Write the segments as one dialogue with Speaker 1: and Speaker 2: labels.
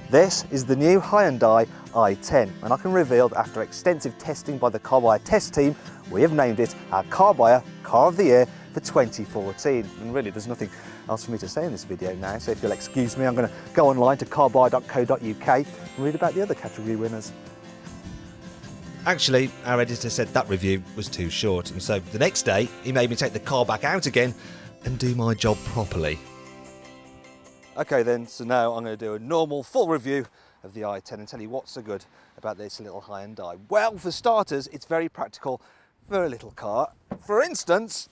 Speaker 1: This is the new Hyundai i10, and I can reveal that after extensive testing by the Carbuyer test team, we have named it our Carbuyer Car of the Year for 2014. And really, there's nothing else for me to say in this video now, so if you'll excuse me, I'm going to go online to carbuyer.co.uk and read about the other category winners.
Speaker 2: Actually, our editor said that review was too short, and so the next day he made me take the car back out again and do my job properly.
Speaker 1: Okay then, so now I'm going to do a normal full review of the i10 and tell you what's so good about this little Hyundai. Well, for starters, it's very practical for a little car. For instance,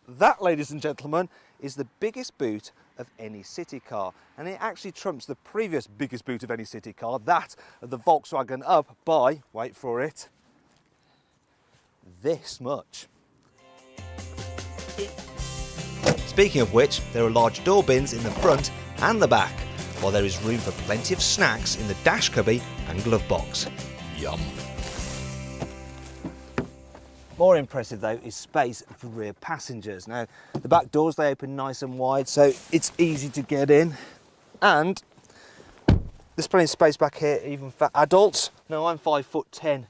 Speaker 1: that, ladies and gentlemen, is the biggest boot of any city car, and it actually trumps the previous biggest boot of any city car, that of the Volkswagen Up, by, wait for it, this much.
Speaker 2: Speaking of which, there are large door bins in the front and the back, while there is room for plenty of snacks in the dash cubby and glove box. Yum.
Speaker 1: More impressive though is space for rear passengers. Now, the back doors, they open nice and wide, so it's easy to get in, and there's plenty of space back here even for adults. Now, I'm 5'10"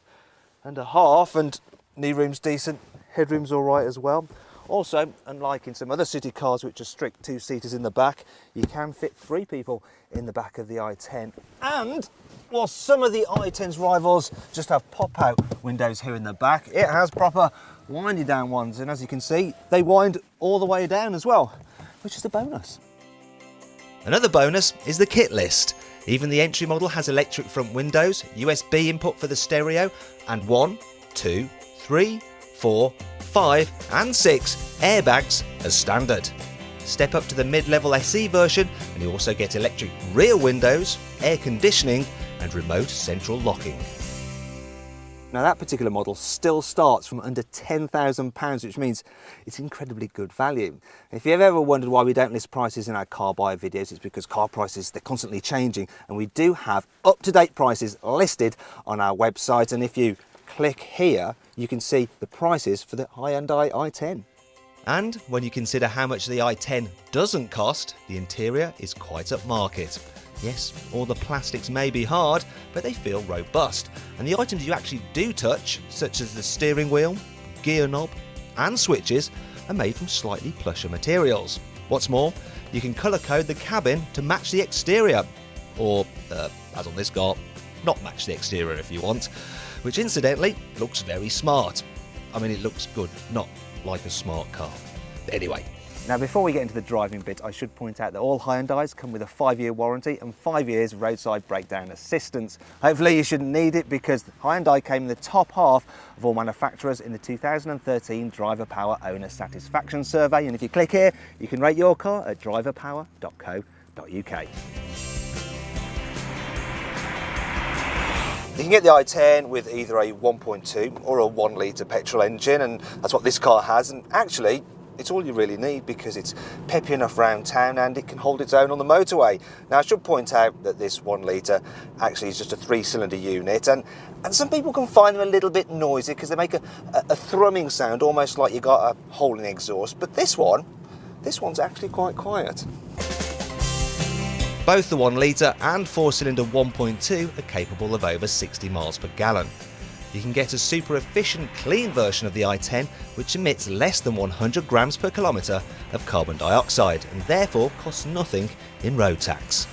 Speaker 1: and a half, and knee room's decent, headroom's all right as well. Also, unlike in some other city cars which are strict two-seaters in the back, you can fit 3 people in the back of the i10. And while some of the i10's rivals just have pop-out windows here in the back, it has proper windy down ones, and as you can see, they wind all the way down as well, which is a bonus.
Speaker 2: Another bonus is the kit list. Even the entry model has electric front windows, USB input for the stereo, and 1, 2, 3, 4, 5 and 6 airbags as standard. Step up to the mid-level SE version and you also get electric rear windows, air conditioning and remote central locking.
Speaker 1: Now, that particular model still starts from under £10,000, which means it's incredibly good value. If you've ever wondered why we don't list prices in our car buyer videos, it's because car prices, they're constantly changing, and we do have up-to-date prices listed on our website, and if you click here, you can see the prices for the Hyundai i10.
Speaker 2: And when you consider how much the i10 doesn't cost, the interior is quite upmarket. Yes, all the plastics may be hard, but they feel robust. And the items you actually do touch, such as the steering wheel, gear knob and switches, are made from slightly plusher materials. What's more, you can colour code the cabin to match the exterior. Or, as on this car, not match the exterior if you want. Which incidentally looks very smart. I mean, it looks good, not like a smart car. Anyway.
Speaker 1: Now, before we get into the driving bit, I should point out that all Hyundais come with a 5-year warranty and 5 years roadside breakdown assistance. Hopefully you shouldn't need it, because Hyundai came in the top half of all manufacturers in the 2013 Driver Power Owner Satisfaction Survey. And if you click here, you can rate your car at driverpower.co.uk. You can get the i10 with either a 1.2 or a 1 litre petrol engine, and that's what this car has, and actually it's all you really need because it's peppy enough round town and it can hold its own on the motorway. Now, I should point out that this 1 litre actually is just a 3-cylinder unit, and some people can find them a little bit noisy because they make a thrumming sound, almost like you got a hole in the exhaust, but this one's actually quite quiet.
Speaker 2: Both the 1 litre and 4-cylinder 1.2 are capable of over 60 miles per gallon. You can get a super efficient clean version of the i10 which emits less than 100 grams per kilometre of carbon dioxide and therefore costs nothing in road tax.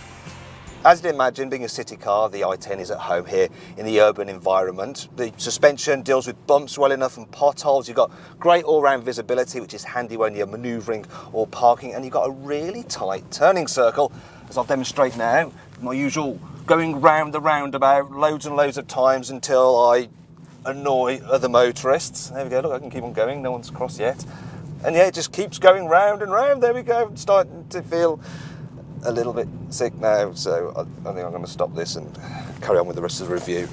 Speaker 1: As you'd imagine, being a city car, the i10 is at home here in the urban environment. The suspension deals with bumps well enough and potholes. You've got great all-round visibility, which is handy when you're manoeuvring or parking, and you've got a really tight turning circle, as I'll demonstrate now. My usual going round the roundabout loads and loads of times until I annoy other motorists. There we go, look, I can keep on going, no one's crossed yet. And yeah, it just keeps going round and round. There we go, I'm starting to feel a little bit sick now, so I think I'm going to stop this and carry on with the rest of the review.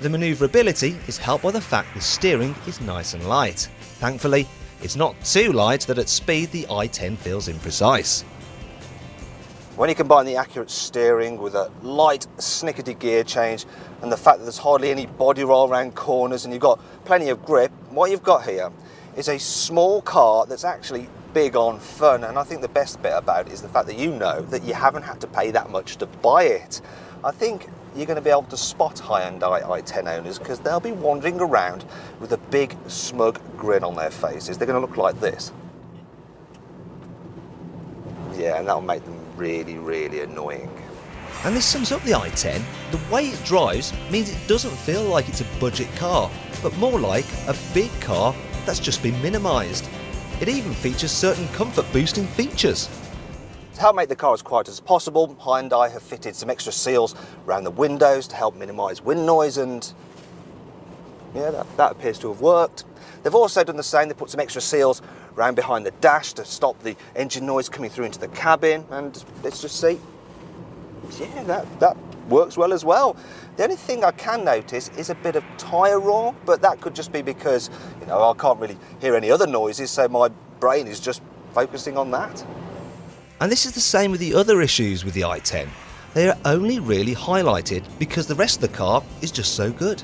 Speaker 2: The manoeuvrability is helped by the fact the steering is nice and light. Thankfully, it's not too light that at speed the i10 feels imprecise.
Speaker 1: When you combine the accurate steering with a light snickety gear change and the fact that there's hardly any body roll around corners and you've got plenty of grip, what you've got here is a small car that's actually big on fun, and I think the best bit about it is the fact that you know that you haven't had to pay that much to buy it. I think you're going to be able to spot Hyundai i10 owners because they'll be wandering around with a big smug grin on their faces. They're going to look like this. Yeah, and that'll make them really, really annoying.
Speaker 2: And this sums up the i10. The way it drives means it doesn't feel like it's a budget car, but more like a big car that's just been minimised. It even features certain comfort-boosting features.
Speaker 1: To help make the car as quiet as possible, Hyundai have fitted some extra seals around the windows to help minimise wind noise, and yeah, that appears to have worked. They've also done the same. They put some extra seals around behind the dash to stop the engine noise coming through into the cabin, and let's just see. Yeah, that works well as well. The only thing I can notice is a bit of tyre roar, but that could just be because, you know, I can't really hear any other noises, so my brain is just focusing on that.
Speaker 2: And this is the same with the other issues with the i10. They are only really highlighted because the rest of the car is just so good.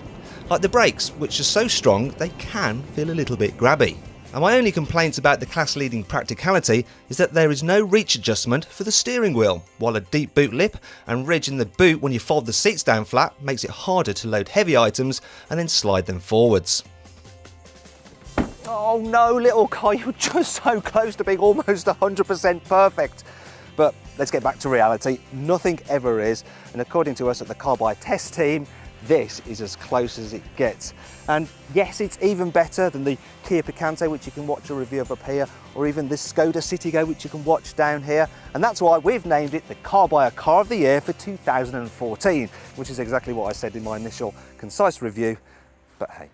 Speaker 2: Like the brakes, which are so strong they can feel a little bit grabby. And my only complaint about the class-leading practicality is that there is no reach adjustment for the steering wheel, while a deep boot lip and ridge in the boot when you fold the seats down flat makes it harder to load heavy items and then slide them forwards.
Speaker 1: Oh no, little car, you're just so close to being almost 100% perfect. But let's get back to reality. Nothing ever is, and according to us at the Carbuyer test team, this is as close as it gets. And yes, it's even better than the Kia Picanto, which you can watch a review of up here, or even the Skoda Citigo, which you can watch down here. And that's why we've named it the Carbuyer Car of the Year for 2014, which is exactly what I said in my initial concise review. But hey,